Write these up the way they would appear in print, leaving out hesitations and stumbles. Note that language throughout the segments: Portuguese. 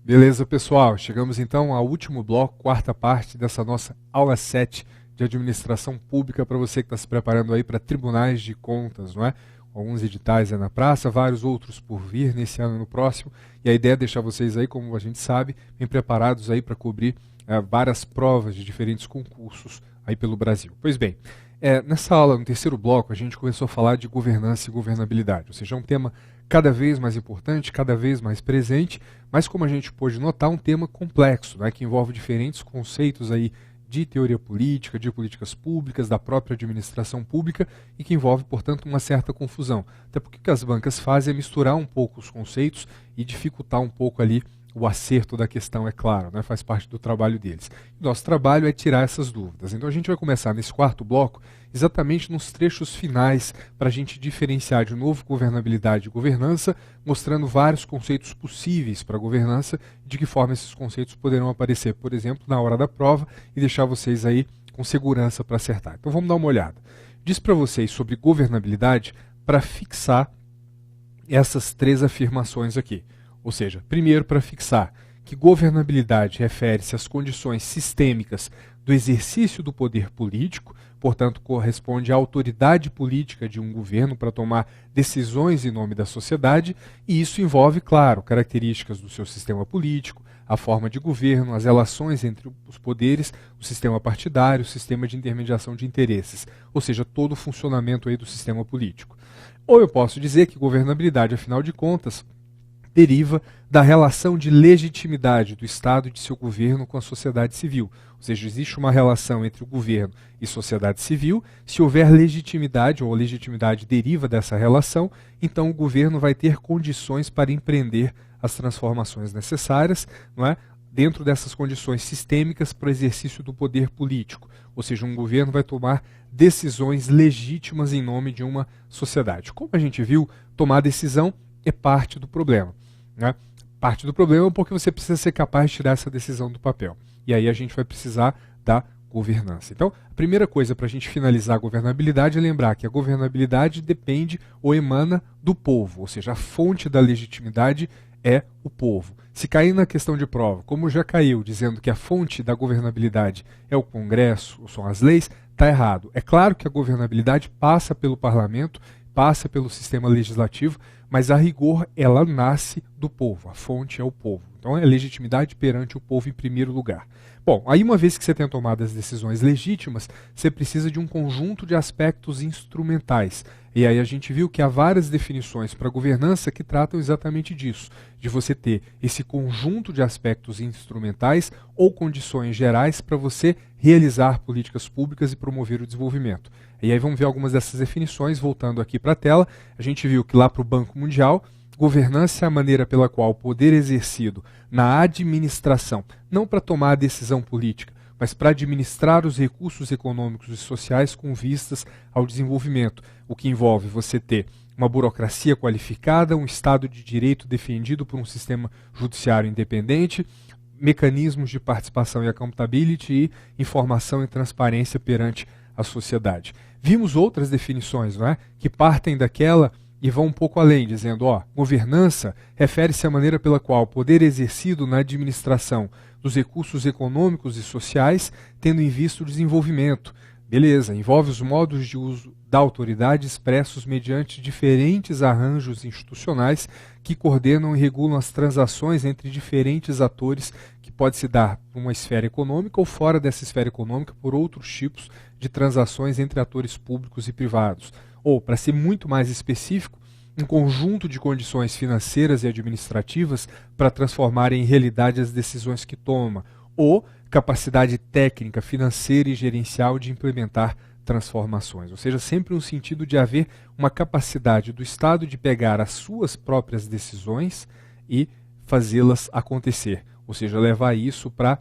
Beleza, pessoal? Chegamos então ao último bloco, quarta parte dessa nossa aula 7 de administração pública para você que está se preparando aí para tribunais de contas, não é? Alguns editais na praça, vários outros por vir nesse ano e no próximo. E a ideia é deixar vocês aí, como a gente sabe, bem preparados aí para cobrir várias provas de diferentes concursos aí pelo Brasil. Pois bem, nessa aula, no terceiro bloco, a gente começou a falar de governança e governabilidade, ou seja, é um tema cada vez mais importante, cada vez mais presente, mas como a gente pôde notar, um tema complexo, né, que envolve diferentes conceitos aí de teoria política, de políticas públicas, da própria administração pública e que envolve, portanto, uma certa confusão. Até porque o que as bancas fazem é misturar um pouco os conceitos e dificultar um pouco ali o acerto da questão, é claro, né? Faz parte do trabalho deles. Nosso trabalho é tirar essas dúvidas. Então a gente vai começar nesse quarto bloco exatamente nos trechos finais para a gente diferenciar de novo governabilidade e governança, mostrando vários conceitos possíveis para a governança e de que forma esses conceitos poderão aparecer, por exemplo, na hora da prova e deixar vocês aí com segurança para acertar. Então vamos dar uma olhada. Diz para vocês sobre governabilidade para fixar essas três afirmações aqui. Ou seja, primeiro para fixar que governabilidade refere-se às condições sistêmicas do exercício do poder político, portanto corresponde à autoridade política de um governo para tomar decisões em nome da sociedade, e isso envolve, claro, características do seu sistema político, a forma de governo, as relações entre os poderes, o sistema partidário, o sistema de intermediação de interesses, ou seja, todo o funcionamento aí do sistema político. Ou eu posso dizer que governabilidade, afinal de contas, deriva da relação de legitimidade do Estado e de seu governo com a sociedade civil. Ou seja, existe uma relação entre o governo e sociedade civil. Se houver legitimidade, ou a legitimidade deriva dessa relação, então o governo vai ter condições para empreender as transformações necessárias, não é? Dentro dessas condições sistêmicas para o exercício do poder político. Ou seja, um governo vai tomar decisões legítimas em nome de uma sociedade. Como a gente viu, tomar decisão é parte do problema. Né? Parte do problema é porque você precisa ser capaz de tirar essa decisão do papel. E aí a gente vai precisar da governança. Então, a primeira coisa para a gente finalizar a governabilidade é lembrar que a governabilidade depende ou emana do povo, ou seja, a fonte da legitimidade é o povo. Se cair na questão de prova, como já caiu, dizendo que a fonte da governabilidade é o Congresso, ou são as leis, está errado. É claro que a governabilidade passa pelo parlamento, passa pelo sistema legislativo, mas a rigor ela nasce do povo, a fonte é o povo. Então é legitimidade perante o povo em primeiro lugar. Bom, aí uma vez que você tem tomado as decisões legítimas, você precisa de um conjunto de aspectos instrumentais. E aí a gente viu que há várias definições para a governança que tratam exatamente disso, de você ter esse conjunto de aspectos instrumentais ou condições gerais para você realizar políticas públicas e promover o desenvolvimento. E aí vamos ver algumas dessas definições, voltando aqui para a tela. A gente viu que lá para o Banco Mundial, governança é a maneira pela qual o poder exercido na administração, não para tomar a decisão política, mas para administrar os recursos econômicos e sociais com vistas ao desenvolvimento, o que envolve você ter uma burocracia qualificada, um Estado de direito defendido por um sistema judiciário independente, mecanismos de participação e accountability e informação e transparência perante a sociedade. Vimos outras definições, não é? Que partem daquela e vão um pouco além, dizendo, governança refere-se à maneira pela qual o poder exercido na administração dos recursos econômicos e sociais, tendo em vista o desenvolvimento. Beleza, envolve os modos de uso da autoridade expressos mediante diferentes arranjos institucionais que coordenam e regulam as transações entre diferentes atores, que pode se dar por uma esfera econômica ou fora dessa esfera econômica por outros tipos de transações entre atores públicos e privados. Ou, para ser muito mais específico, um conjunto de condições financeiras e administrativas para transformar em realidade as decisões que toma, ou capacidade técnica, financeira e gerencial de implementar transformações. Ou seja, sempre um sentido de haver uma capacidade do Estado de pegar as suas próprias decisões e fazê-las acontecer. Ou seja, levar isso para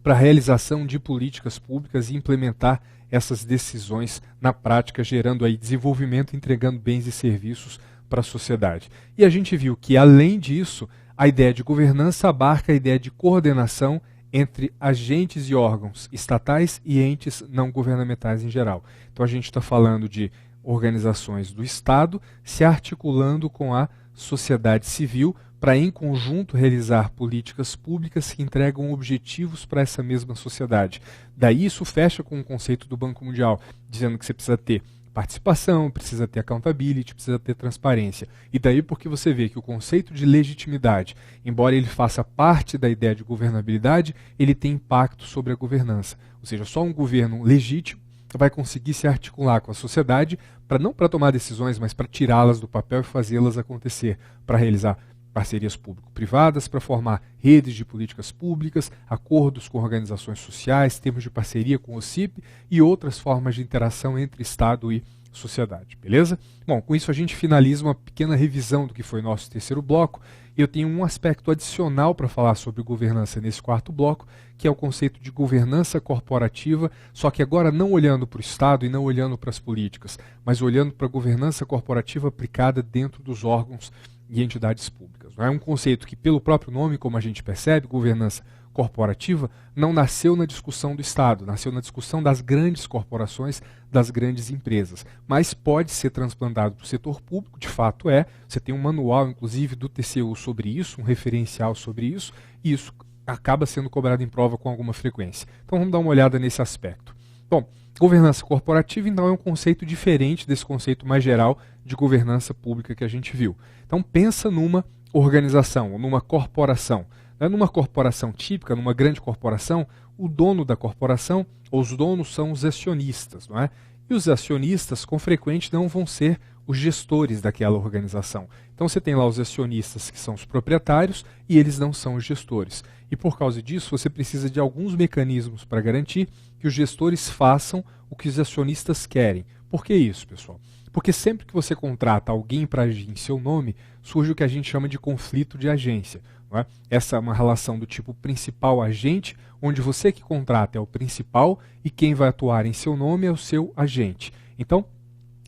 a realização de políticas públicas e implementar essas decisões na prática, gerando aí desenvolvimento, entregando bens e serviços para a sociedade. E a gente viu que, além disso, a ideia de governança abarca a ideia de coordenação entre agentes e órgãos estatais e entes não governamentais em geral. Então a gente está falando de organizações do Estado se articulando com a sociedade civil para em conjunto realizar políticas públicas que entregam objetivos para essa mesma sociedade. Daí isso fecha com o conceito do Banco Mundial, dizendo que você precisa ter participação, precisa ter accountability, precisa ter transparência. E daí porque você vê que o conceito de legitimidade, embora ele faça parte da ideia de governabilidade, ele tem impacto sobre a governança. Ou seja, só um governo legítimo vai conseguir se articular com a sociedade, não para tomar decisões, mas para tirá-las do papel e fazê-las acontecer, para realizar parcerias público-privadas, para formar redes de políticas públicas, acordos com organizações sociais, termos de parceria com o OCIP e outras formas de interação entre Estado e sociedade, beleza? Bom, com isso a gente finaliza uma pequena revisão do que foi nosso terceiro bloco. Eu tenho um aspecto adicional para falar sobre governança nesse quarto bloco, que é o conceito de governança corporativa, só que agora não olhando para o Estado e não olhando para as políticas, mas olhando para a governança corporativa aplicada dentro dos órgãos e entidades públicas. Não é um conceito que, pelo próprio nome, como a gente percebe, governança corporativa, não nasceu na discussão do Estado, nasceu na discussão das grandes corporações, das grandes empresas, mas pode ser transplantado para o setor público, de fato é. Você tem um manual, inclusive, do TCU sobre isso, um referencial sobre isso, e isso acaba sendo cobrado em prova com alguma frequência. Então vamos dar uma olhada nesse aspecto. Bom, governança corporativa, então, é um conceito diferente desse conceito mais geral de governança pública que a gente viu. Então pensa numa organização, ou numa corporação. Numa corporação típica, numa grande corporação, o dono da corporação, ou os donos são os acionistas, não é? E os acionistas, com frequência, não vão ser os gestores daquela organização. Então você tem lá os acionistas, que são os proprietários, e eles não são os gestores. E por causa disso, você precisa de alguns mecanismos para garantir que os gestores façam o que os acionistas querem. Por que isso, pessoal? Porque sempre que você contrata alguém para agir em seu nome, surge o que a gente chama de conflito de agência. Não é? Essa é uma relação do tipo principal-agente, onde você que contrata é o principal e quem vai atuar em seu nome é o seu agente. Então,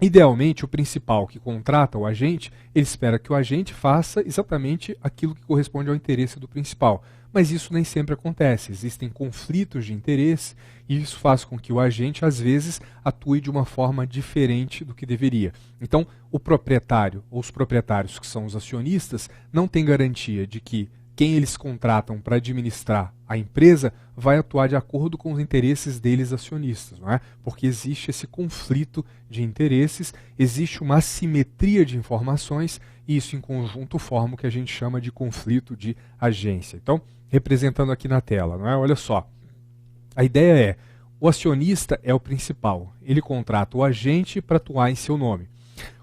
idealmente, o principal que contrata o agente, ele espera que o agente faça exatamente aquilo que corresponde ao interesse do principal. Mas isso nem sempre acontece, existem conflitos de interesse e isso faz com que o agente, às vezes, atue de uma forma diferente do que deveria. Então, o proprietário ou os proprietários, que são os acionistas, não têm garantia de que quem eles contratam para administrar a empresa vai atuar de acordo com os interesses deles acionistas, não é? Porque existe esse conflito de interesses, existe uma assimetria de informações e isso em conjunto forma o que a gente chama de conflito de agência. Então, representando aqui na tela, não é? Olha só, a ideia é, o acionista é o principal, ele contrata o agente para atuar em seu nome.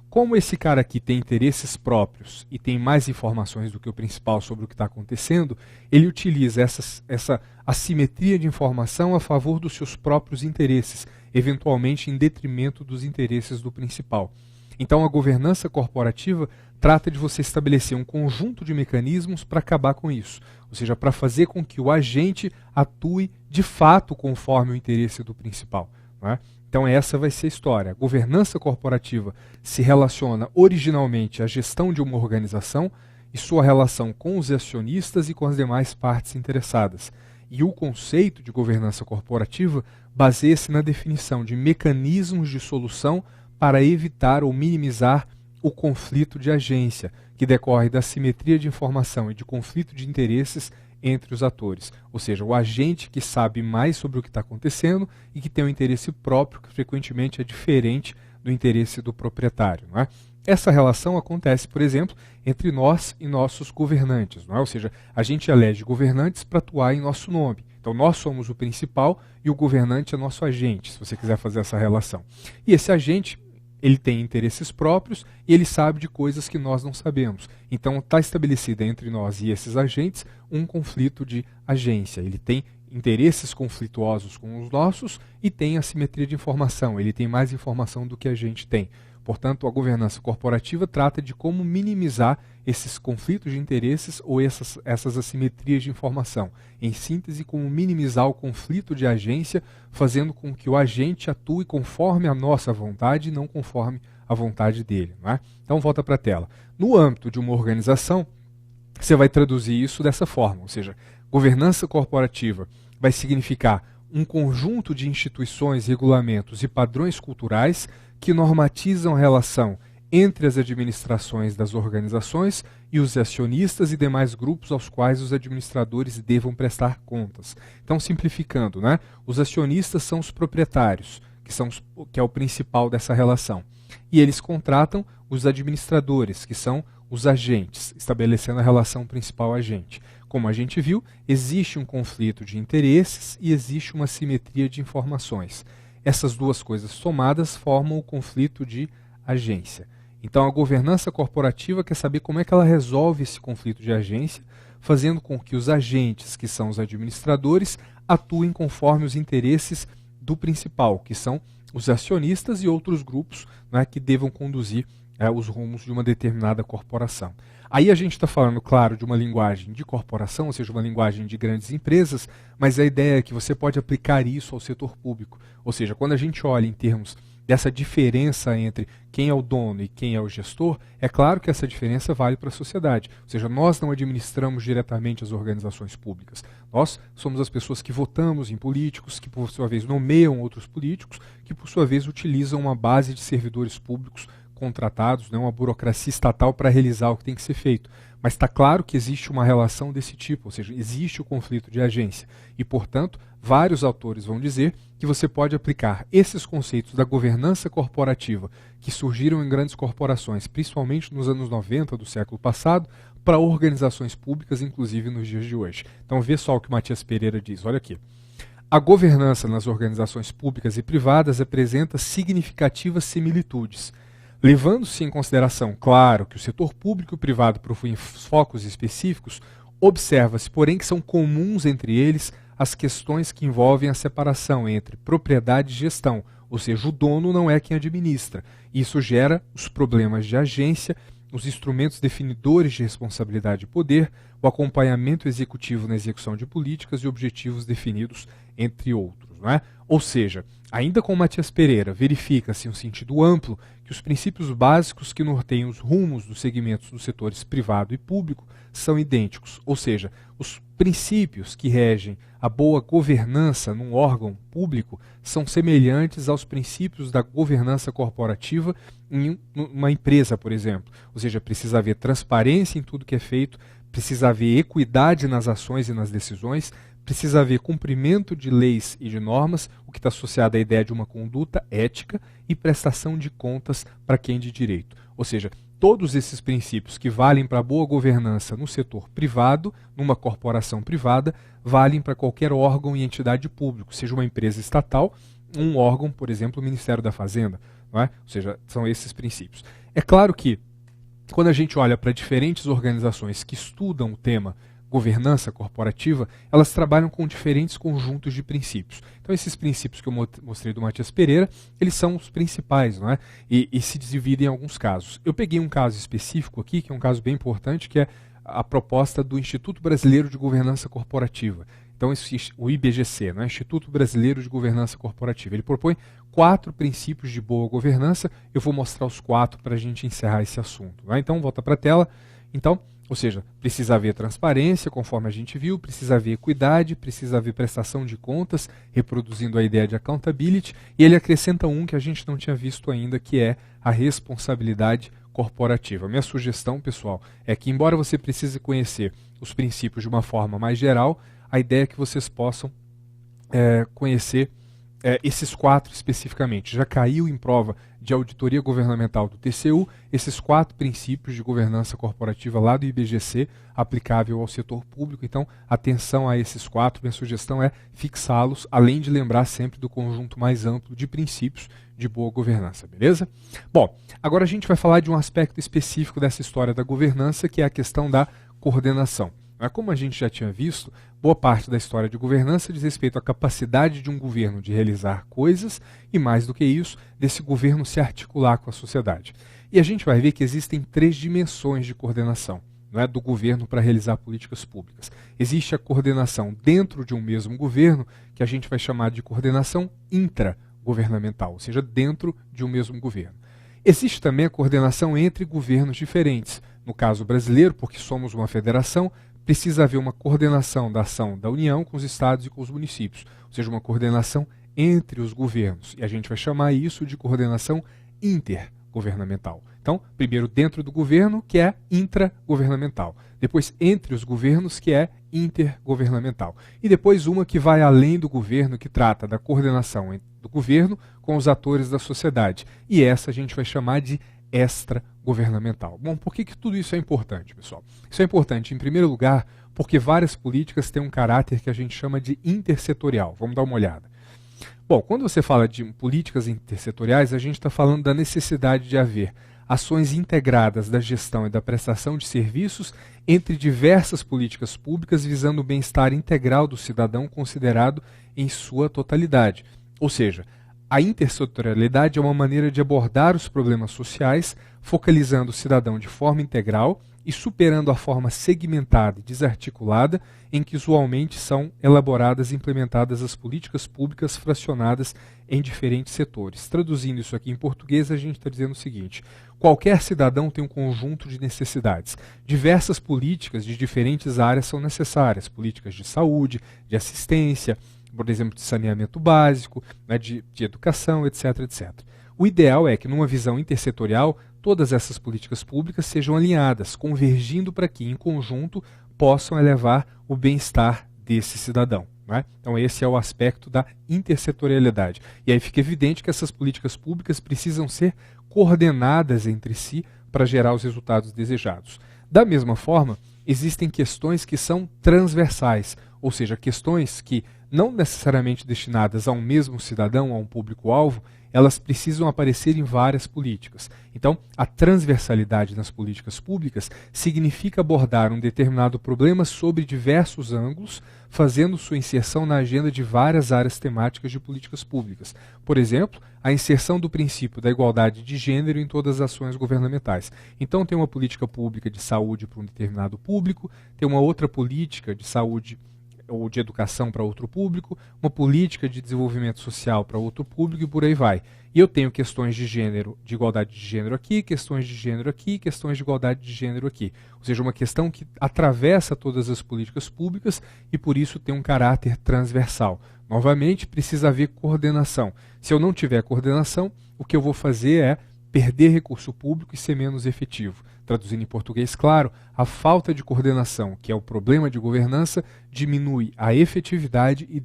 Como esse cara aqui tem interesses próprios e tem mais informações do que o principal sobre o que está acontecendo, ele utiliza essa assimetria de informação a favor dos seus próprios interesses, eventualmente em detrimento dos interesses do principal. Então a governança corporativa trata de você estabelecer um conjunto de mecanismos para acabar com isso, ou seja, para fazer com que o agente atue de fato conforme o interesse do principal, não é? Então essa vai ser a história. A governança corporativa se relaciona originalmente à gestão de uma organização e sua relação com os acionistas e com as demais partes interessadas. E o conceito de governança corporativa baseia-se na definição de mecanismos de solução para evitar ou minimizar o conflito de agência, que decorre da simetria de informação e de conflito de interesses entre os atores, ou seja, o agente que sabe mais sobre o que está acontecendo e que tem um interesse próprio que frequentemente é diferente do interesse do proprietário, não é? Essa relação acontece, por exemplo, entre nós e nossos governantes, não é? Ou seja, a gente elege governantes para atuar em nosso nome. Então nós somos o principal e o governante é nosso agente, se você quiser fazer essa relação. E esse agente, ele tem interesses próprios e ele sabe de coisas que nós não sabemos. Então está estabelecida entre nós e esses agentes um conflito de agência. Ele tem interesses conflituosos com os nossos e tem assimetria de informação. Ele tem mais informação do que a gente tem. Portanto, a governança corporativa trata de como minimizar esses conflitos de interesses ou essas assimetrias de informação. Em síntese, como minimizar o conflito de agência, fazendo com que o agente atue conforme a nossa vontade e não conforme a vontade dele, não é? Então, volta para a tela. No âmbito de uma organização, você vai traduzir isso dessa forma, ou seja, governança corporativa vai significar um conjunto de instituições, regulamentos e padrões culturais que normatizam a relação entre as administrações das organizações e os acionistas e demais grupos aos quais os administradores devam prestar contas. Então, simplificando, né? Os acionistas são os proprietários, que é o principal dessa relação. E eles contratam os administradores, que são os agentes, estabelecendo a relação principal agente. Como a gente viu, existe um conflito de interesses e existe uma simetria de informações. Essas duas coisas somadas formam o conflito de agência. Então a governança corporativa quer saber como é que ela resolve esse conflito de agência, fazendo com que os agentes, que são os administradores, atuem conforme os interesses do principal, que são os acionistas e outros grupos, né, que devam conduzir os rumos de uma determinada corporação. Aí a gente está falando, claro, de uma linguagem de corporação, ou seja, uma linguagem de grandes empresas, mas a ideia é que você pode aplicar isso ao setor público. Ou seja, quando a gente olha em termos dessa diferença entre quem é o dono e quem é o gestor, é claro que essa diferença vale para a sociedade. Ou seja, nós não administramos diretamente as organizações públicas. Nós somos as pessoas que votamos em políticos, que por sua vez nomeiam outros políticos, que por sua vez utilizam uma base de servidores públicos contratados, né, uma burocracia estatal para realizar o que tem que ser feito. Mas está claro que existe uma relação desse tipo, ou seja, existe o conflito de agência. E, portanto, vários autores vão dizer que você pode aplicar esses conceitos da governança corporativa que surgiram em grandes corporações, principalmente nos anos 90 do século passado, para organizações públicas, inclusive nos dias de hoje. Então, vê só o que Matias Pereira diz, olha aqui. A governança nas organizações públicas e privadas apresenta significativas similitudes, levando-se em consideração, claro, que o setor público e o privado possuem focos específicos, observa-se, porém, que são comuns entre eles as questões que envolvem a separação entre propriedade e gestão, ou seja, o dono não é quem administra. Isso gera os problemas de agência, os instrumentos definidores de responsabilidade e poder, o acompanhamento executivo na execução de políticas e objetivos definidos, entre outros. Não é? Ou seja, ainda com Matias Pereira, verifica-se em um sentido amplo que os princípios básicos que norteiam os rumos dos segmentos dos setores privado e público são idênticos, ou seja, os princípios que regem a boa governança num órgão público são semelhantes aos princípios da governança corporativa em uma empresa, por exemplo. Ou seja, precisa haver transparência em tudo que é feito, precisa haver equidade nas ações e nas decisões, precisa haver cumprimento de leis e de normas, o que está associado à ideia de uma conduta ética e prestação de contas para quem de direito. Ou seja, todos esses princípios que valem para a boa governança no setor privado, numa corporação privada, valem para qualquer órgão e entidade público, seja uma empresa estatal, um órgão, por exemplo, o Ministério da Fazenda. Não é? Ou seja, são esses princípios. É claro que, quando a gente olha para diferentes organizações que estudam o tema governança corporativa, elas trabalham com diferentes conjuntos de princípios. Então, esses princípios que eu mostrei do Matias Pereira, eles são os principais, não é? E se dividem em alguns casos. Eu peguei um caso específico aqui, que é um caso bem importante, que é a proposta do Instituto Brasileiro de Governança Corporativa. Então, o IBGC, não é? Instituto Brasileiro de Governança Corporativa. Ele propõe 4 princípios de boa governança. Eu vou mostrar os 4 para a gente encerrar esse assunto. Não é? Então, volta para a tela. Então, ou seja, precisa haver transparência, conforme a gente viu, precisa haver equidade, precisa haver prestação de contas, reproduzindo a ideia de accountability, e ele acrescenta um que a gente não tinha visto ainda, que é a responsabilidade corporativa. Minha sugestão, pessoal, é que, embora você precise conhecer os princípios de uma forma mais geral, a ideia é que vocês possam conhecer esses 4 especificamente. Já caiu em prova de auditoria governamental do TCU, esses 4 princípios de governança corporativa lá do IBGC, aplicável ao setor público. Então, atenção a esses 4. Minha sugestão é fixá-los, além de lembrar sempre do conjunto mais amplo de princípios de boa governança, beleza? Bom, agora a gente vai falar de um aspecto específico dessa história da governança, que é a questão da coordenação. Como a gente já tinha visto, boa parte da história de governança diz respeito à capacidade de um governo de realizar coisas e, mais do que isso, desse governo se articular com a sociedade. E a gente vai ver que existem 3 dimensões de coordenação, não é, do governo para realizar políticas públicas. Existe a coordenação dentro de um mesmo governo, que a gente vai chamar de coordenação intragovernamental, ou seja, dentro de um mesmo governo. Existe também a coordenação entre governos diferentes. No caso brasileiro, porque somos uma federação, precisa haver uma coordenação da ação da União com os estados e com os municípios, ou seja, uma coordenação entre os governos. E a gente vai chamar isso de coordenação intergovernamental. Então, primeiro dentro do governo, que é intragovernamental. Depois entre os governos, que é intergovernamental. E depois uma que vai além do governo, que trata da coordenação do governo com os atores da sociedade. E essa a gente vai chamar de extragovernamental. Bom, por que tudo isso é importante, pessoal? Isso é importante, em primeiro lugar, porque várias políticas têm um caráter que a gente chama de intersetorial. Vamos dar uma olhada. Bom, quando você fala de políticas intersetoriais, a gente está falando da necessidade de haver ações integradas da gestão e da prestação de serviços entre diversas políticas públicas visando o bem-estar integral do cidadão considerado em sua totalidade. Ou seja, a intersetorialidade é uma maneira de abordar os problemas sociais, focalizando o cidadão de forma integral e superando a forma segmentada e desarticulada em que usualmente são elaboradas e implementadas as políticas públicas fracionadas em diferentes setores. Traduzindo isso aqui em português, a gente está dizendo o seguinte: qualquer cidadão tem um conjunto de necessidades. Diversas políticas de diferentes áreas são necessárias, políticas de saúde, de assistência, por exemplo, de saneamento básico, né, de educação, etc, etc. O ideal é que, numa visão intersetorial, todas essas políticas públicas sejam alinhadas, convergindo para que, em conjunto, possam elevar o bem-estar desse cidadão. Né? Então esse é o aspecto da intersetorialidade. E aí fica evidente que essas políticas públicas precisam ser coordenadas entre si para gerar os resultados desejados. Da mesma forma, existem questões que são transversais, ou seja, questões que, não necessariamente destinadas a um mesmo cidadão, a um público-alvo, elas precisam aparecer em várias políticas. Então, a transversalidade nas políticas públicas significa abordar um determinado problema sob diversos ângulos, fazendo sua inserção na agenda de várias áreas temáticas de políticas públicas. Por exemplo, a inserção do princípio da igualdade de gênero em todas as ações governamentais. Então, tem uma política pública de saúde para um determinado público, tem uma outra política de saúde ou de educação para outro público, uma política de desenvolvimento social para outro público e por aí vai. E eu tenho questões de gênero, de igualdade de gênero aqui, questões de gênero aqui, questões de igualdade de gênero aqui. Ou seja, uma questão que atravessa todas as políticas públicas e por isso tem um caráter transversal. Novamente, precisa haver coordenação. Se eu não tiver coordenação, o que eu vou fazer é perder recurso público e ser menos efetivo. Traduzindo em português claro, a falta de coordenação, que é o problema de governança, diminui a efetividade e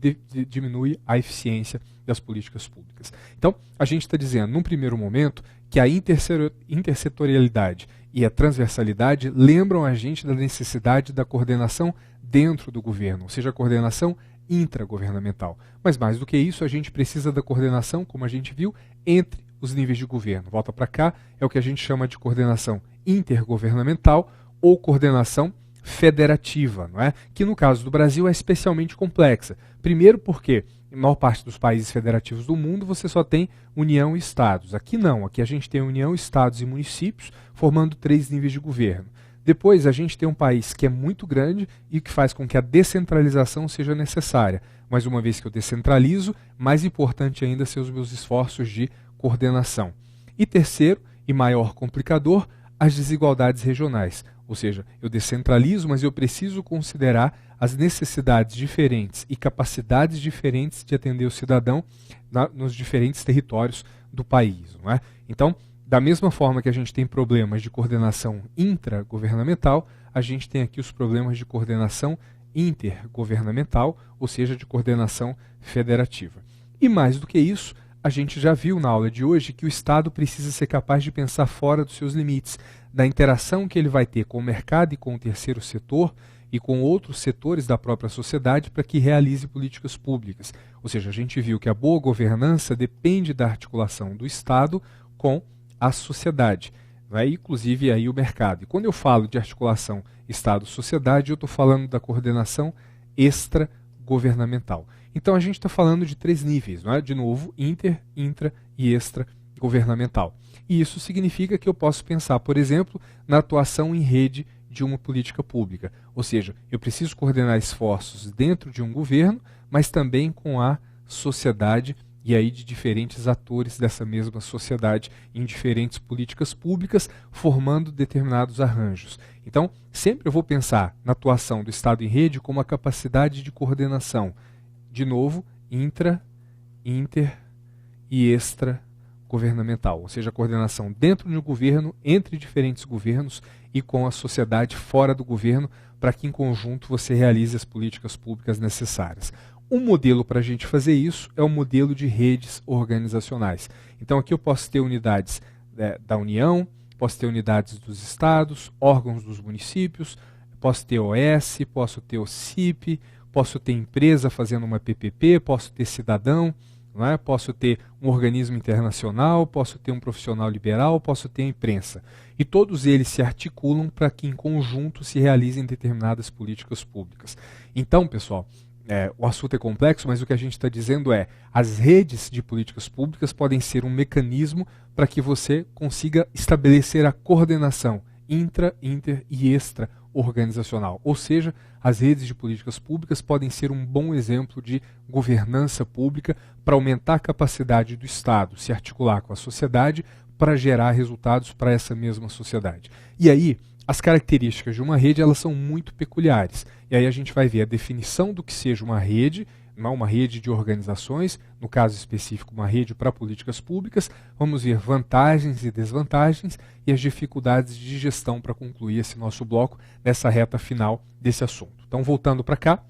diminui a eficiência das políticas públicas. Então, a gente está dizendo, num primeiro momento, que a intersetorialidade e a transversalidade lembram a gente da necessidade da coordenação dentro do governo, ou seja, a coordenação intragovernamental. Mas mais do que isso, a gente precisa da coordenação, como a gente viu, entre os níveis de governo. Volta para cá, é o que a gente chama de coordenação intergovernamental ou coordenação federativa, não é? Que no caso do Brasil é especialmente complexa. Primeiro porque, em maior parte dos países federativos do mundo, você só tem União e Estados. Aqui não, aqui a gente tem União, Estados e municípios, formando 3 níveis de governo. Depois a gente tem um país que é muito grande e que faz com que a descentralização seja necessária. Mas uma vez que eu descentralizo, mais importante ainda são os meus esforços de coordenação. E terceiro, e maior complicador, as desigualdades regionais. Ou seja, eu descentralizo, mas eu preciso considerar as necessidades diferentes e capacidades diferentes de atender o cidadão nos diferentes territórios do país. Não é? Então, da mesma forma que a gente tem problemas de coordenação intragovernamental, a gente tem aqui os problemas de coordenação intergovernamental, ou seja, de coordenação federativa. E mais do que isso, a gente já viu na aula de hoje que o Estado precisa ser capaz de pensar fora dos seus limites, da interação que ele vai ter com o mercado e com o terceiro setor e com outros setores da própria sociedade para que realize políticas públicas. Ou seja, a gente viu que a boa governança depende da articulação do Estado com a sociedade, né? Inclusive aí o mercado. E quando eu falo de articulação Estado-sociedade, eu estou falando da coordenação extragovernamental. Então a gente está falando de 3 níveis, não é? De novo, inter, intra e extragovernamental. E isso significa que eu posso pensar, por exemplo, na atuação em rede de uma política pública. Ou seja, eu preciso coordenar esforços dentro de um governo, mas também com a sociedade e aí de diferentes atores dessa mesma sociedade em diferentes políticas públicas, formando determinados arranjos. Então, sempre eu vou pensar na atuação do Estado em rede como a capacidade de coordenação. De novo, intra, inter e extra governamental, ou seja, a coordenação dentro de um governo, entre diferentes governos e com a sociedade fora do governo, para que em conjunto você realize as políticas públicas necessárias. Um modelo para a gente fazer isso é o modelo de redes organizacionais. Então aqui eu posso ter unidades da União, posso ter unidades dos estados, órgãos dos municípios, posso ter OS, posso ter OCIP, posso ter empresa fazendo uma PPP, posso ter cidadão, não é? Posso ter um organismo internacional, posso ter um profissional liberal, posso ter a imprensa. E todos eles se articulam para que em conjunto se realizem determinadas políticas públicas. Então, pessoal, o assunto é complexo, mas o que a gente está dizendo é as redes de políticas públicas podem ser um mecanismo para que você consiga estabelecer a coordenação intra, inter e extra organizacional. Ou seja, as redes de políticas públicas podem ser um bom exemplo de governança pública para aumentar a capacidade do Estado se articular com a sociedade para gerar resultados para essa mesma sociedade. E aí, as características de uma rede elas são muito peculiares. E aí a gente vai ver a definição do que seja uma rede de organizações, no caso específico uma rede para políticas públicas, vamos ver vantagens e desvantagens e as dificuldades de gestão para concluir esse nosso bloco nessa reta final desse assunto. Então, voltando para cá,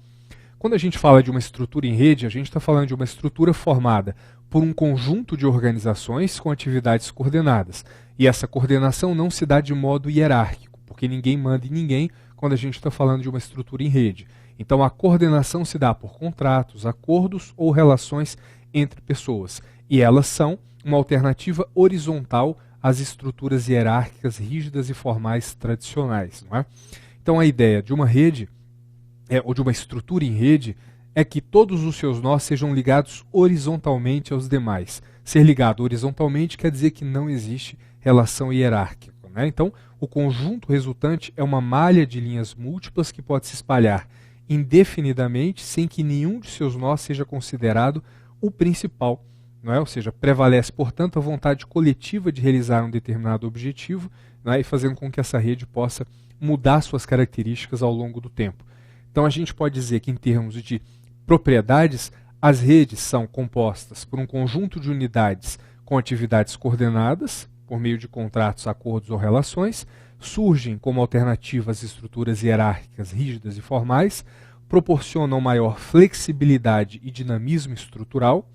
quando a gente fala de uma estrutura em rede, a gente está falando de uma estrutura formada por um conjunto de organizações com atividades coordenadas. E essa coordenação não se dá de modo hierárquico, porque ninguém manda em ninguém quando a gente está falando de uma estrutura em rede. Então, a coordenação se dá por contratos, acordos ou relações entre pessoas. E elas são uma alternativa horizontal às estruturas hierárquicas rígidas e formais tradicionais. Não é? Então, a ideia de uma rede, ou de uma estrutura em rede, é que todos os seus nós sejam ligados horizontalmente aos demais. Ser ligado horizontalmente quer dizer que não existe relação hierárquica. Né? Então, o conjunto resultante é uma malha de linhas múltiplas que pode se espalhar indefinidamente sem que nenhum de seus nós seja considerado o principal. Não é? Ou seja, prevalece, portanto, a vontade coletiva de realizar um determinado objetivo, não é? E fazendo com que essa rede possa mudar suas características ao longo do tempo. Então, a gente pode dizer que, em termos de propriedades, as redes são compostas por um conjunto de unidades com atividades coordenadas, por meio de contratos, acordos ou relações, surgem como alternativas às estruturas hierárquicas rígidas e formais, proporcionam maior flexibilidade e dinamismo estrutural.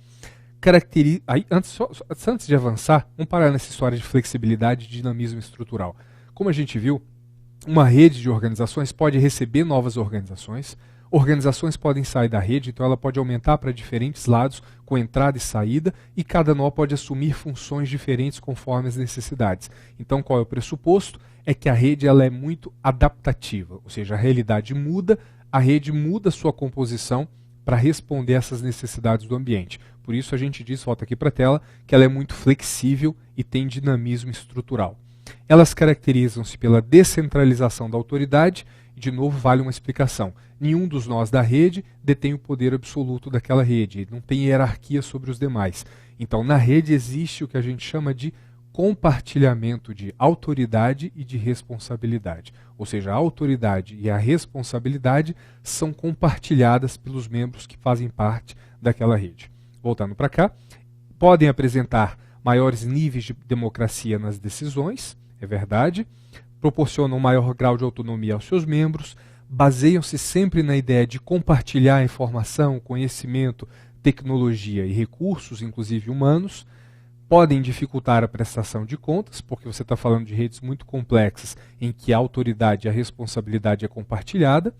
Antes de avançar, vamos parar nessa história de flexibilidade e dinamismo estrutural. Como a gente viu, uma rede de organizações pode receber novas organizações, organizações podem sair da rede, então ela pode aumentar para diferentes lados, com entrada e saída, e cada nó pode assumir funções diferentes conforme as necessidades. Então, qual é o pressuposto? É que a rede ela é muito adaptativa, ou seja, a realidade muda, a rede muda sua composição para responder a essas necessidades do ambiente. Por isso a gente diz, volta aqui para a tela, que ela é muito flexível e tem dinamismo estrutural. Elas caracterizam-se pela descentralização da autoridade, e de novo vale uma explicação. Nenhum dos nós da rede detém o poder absoluto daquela rede, ele não tem hierarquia sobre os demais. Então, na rede existe o que a gente chama de compartilhamento de autoridade e de responsabilidade. Ou seja, a autoridade e a responsabilidade são compartilhadas pelos membros que fazem parte daquela rede. Voltando para cá, podem apresentar maiores níveis de democracia nas decisões, é verdade, proporcionam um maior grau de autonomia aos seus membros, baseiam-se sempre na ideia de compartilhar informação, conhecimento, tecnologia e recursos, inclusive humanos, podem dificultar a prestação de contas, porque você está falando de redes muito complexas em que a autoridade e a responsabilidade é compartilhada,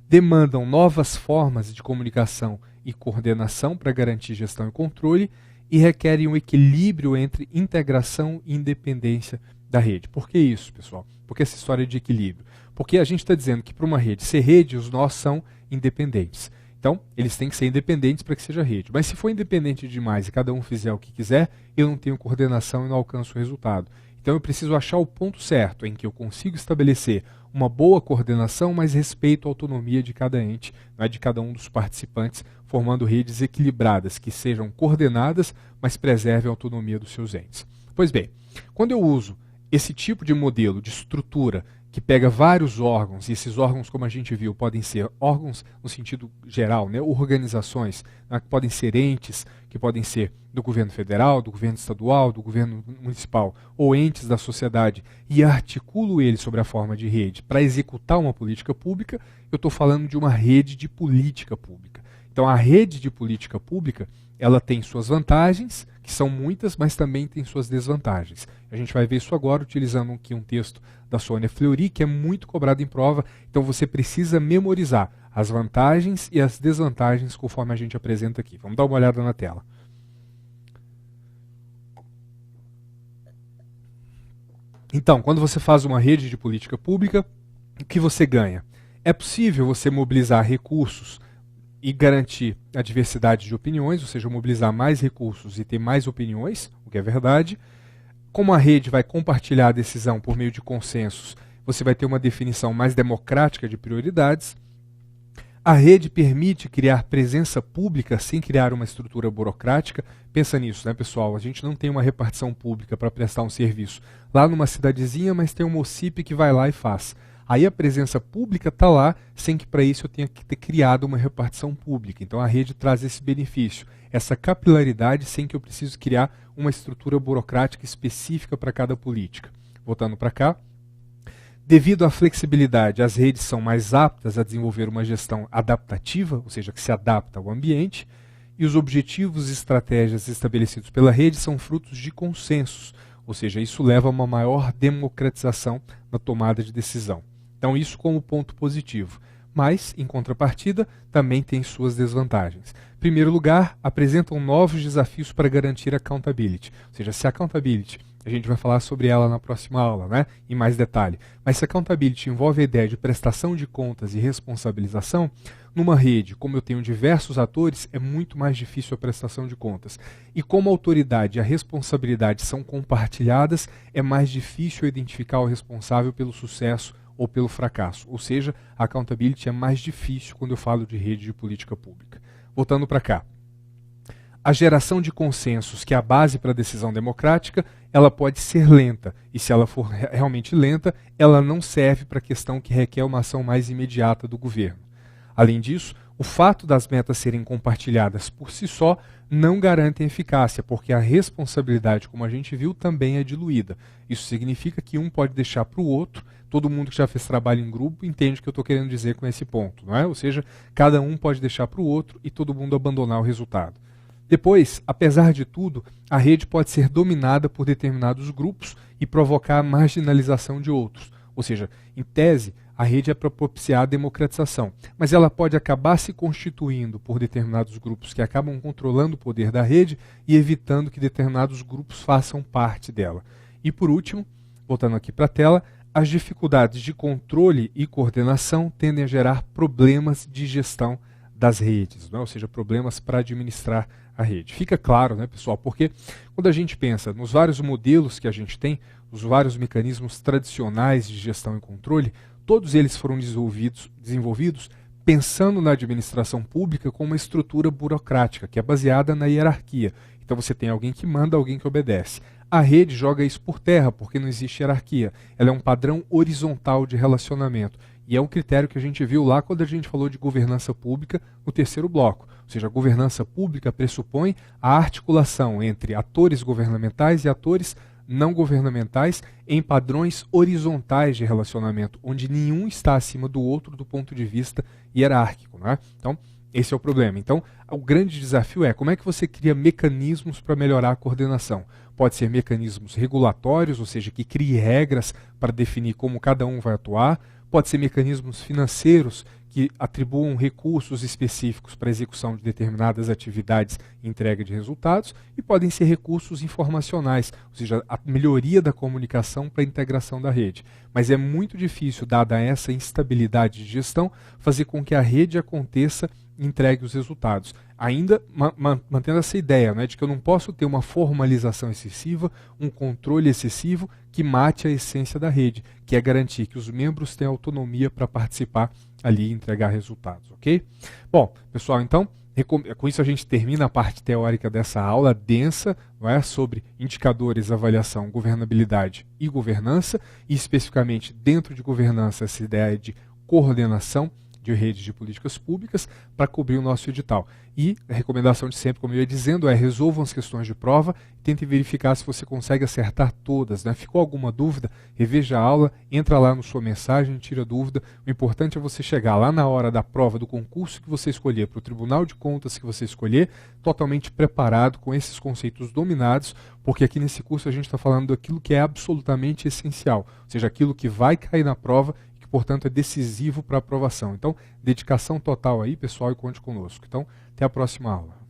demandam novas formas de comunicação e coordenação para garantir gestão e controle e requerem um equilíbrio entre integração e independência da rede. Por que isso, pessoal? Porque essa história de equilíbrio? Porque a gente está dizendo que para uma rede ser rede, os nós são independentes. Então, eles têm que ser independentes para que seja rede. Mas se for independente demais e cada um fizer o que quiser, eu não tenho coordenação e não alcanço o resultado. Então, eu preciso achar o ponto certo em que eu consigo estabelecer uma boa coordenação, mas respeito à autonomia de cada ente, não é, de cada um dos participantes, formando redes equilibradas, que sejam coordenadas, mas preservem a autonomia dos seus entes. Pois bem, quando eu uso esse tipo de modelo de estrutura que pega vários órgãos, e esses órgãos, como a gente viu, podem ser órgãos no sentido geral, né, organizações, né, que podem ser entes, que podem ser do governo federal, do governo estadual, do governo municipal, ou entes da sociedade, e articulo eles sobre a forma de rede para executar uma política pública, eu estou falando de uma rede de política pública. Então, a rede de política pública, ela tem suas vantagens, que são muitas, mas também tem suas desvantagens. A gente vai ver isso agora utilizando aqui um texto da Sônia Fleury, que é muito cobrado em prova, então você precisa memorizar as vantagens e as desvantagens conforme a gente apresenta aqui. Vamos dar uma olhada na tela. Então, quando você faz uma rede de política pública, o que você ganha? É possível você mobilizar recursos e garantir a diversidade de opiniões, ou seja, mobilizar mais recursos e ter mais opiniões, o que é verdade. Como a rede vai compartilhar a decisão por meio de consensos, você vai ter uma definição mais democrática de prioridades. A rede permite criar presença pública sem criar uma estrutura burocrática. Pensa nisso, né, pessoal? A gente não tem uma repartição pública para prestar um serviço lá numa cidadezinha, mas tem um OCIP que vai lá e faz. Aí a presença pública está lá, sem que para isso eu tenha que ter criado uma repartição pública. Então a rede traz esse benefício, essa capilaridade, sem que eu precise criar uma estrutura burocrática específica para cada política. Voltando para cá. Devido à flexibilidade, as redes são mais aptas a desenvolver uma gestão adaptativa, ou seja, que se adapta ao ambiente, e os objetivos e estratégias estabelecidos pela rede são frutos de consensos, ou seja, isso leva a uma maior democratização na tomada de decisão. Então, isso como ponto positivo. Mas, em contrapartida, também tem suas desvantagens. Em primeiro lugar, apresentam novos desafios para garantir accountability. Ou seja, se accountability, a gente vai falar sobre ela na próxima aula, né, em mais detalhe. Mas se accountability envolve a ideia de prestação de contas e responsabilização, numa rede, como eu tenho diversos atores, é muito mais difícil a prestação de contas. E como a autoridade e a responsabilidade são compartilhadas, é mais difícil identificar o responsável pelo sucesso ou pelo fracasso. Ou seja, a accountability é mais difícil quando eu falo de rede de política pública. Voltando para cá. A geração de consensos, que é a base para a decisão democrática, ela pode ser lenta. E se ela for realmente lenta, ela não serve para a questão que requer uma ação mais imediata do governo. Além disso, o fato das metas serem compartilhadas por si só não garante eficácia, porque a responsabilidade, como a gente viu, também é diluída. Isso significa que um pode deixar para o outro. Todo mundo que já fez trabalho em grupo entende o que eu estou querendo dizer com esse ponto, não é? Ou seja, cada um pode deixar para o outro e todo mundo abandonar o resultado. Depois, apesar de tudo, a rede pode ser dominada por determinados grupos e provocar a marginalização de outros. Ou seja, em tese, a rede é para propiciar a democratização, mas ela pode acabar se constituindo por determinados grupos que acabam controlando o poder da rede e evitando que determinados grupos façam parte dela. E por último, voltando aqui para a tela, as dificuldades de controle e coordenação tendem a gerar problemas de gestão das redes, né? Ou seja, problemas para administrar a rede. Fica claro, né, pessoal, porque quando a gente pensa nos vários modelos que a gente tem, os vários mecanismos tradicionais de gestão e controle, todos eles foram desenvolvidos pensando na administração pública com uma estrutura burocrática, que é baseada na hierarquia. Então você tem alguém que manda, alguém que obedece. A rede joga isso por terra, porque não existe hierarquia. Ela é um padrão horizontal de relacionamento. E é um critério que a gente viu lá quando a gente falou de governança pública no terceiro bloco. Ou seja, a governança pública pressupõe a articulação entre atores governamentais e atores não governamentais em padrões horizontais de relacionamento, onde nenhum está acima do outro do ponto de vista hierárquico, né? Então, esse é o problema. Então, o grande desafio é como é que você cria mecanismos para melhorar a coordenação. Pode ser mecanismos regulatórios, ou seja, que crie regras para definir como cada um vai atuar. Pode ser mecanismos financeiros que atribuam recursos específicos para a execução de determinadas atividades e entrega de resultados, e podem ser recursos informacionais, ou seja, a melhoria da comunicação para a integração da rede. Mas é muito difícil, dada essa instabilidade de gestão, fazer com que a rede aconteça e entregue os resultados. Ainda mantendo essa ideia, né, de que eu não posso ter uma formalização excessiva, um controle excessivo que mate a essência da rede, que é garantir que os membros tenham autonomia para participar ali entregar resultados, ok? Bom, pessoal, então, com isso a gente termina a parte teórica dessa aula densa, não é, sobre indicadores, avaliação, governabilidade e governança, e especificamente dentro de governança essa ideia de coordenação de redes de políticas públicas para cobrir o nosso edital. E a recomendação de sempre, como eu ia dizendo, é resolvam as questões de prova e tentem verificar se você consegue acertar todas, né? Ficou alguma dúvida? Reveja a aula, entra lá na sua mensagem, tira dúvida. O importante é você chegar lá na hora da prova do concurso que você escolher, para o Tribunal de Contas que você escolher, totalmente preparado com esses conceitos dominados, porque aqui nesse curso a gente está falando daquilo que é absolutamente essencial, ou seja, aquilo que vai cair na prova, portanto é decisivo para a aprovação. Então, dedicação total aí, pessoal, e conte conosco. Então, até a próxima aula.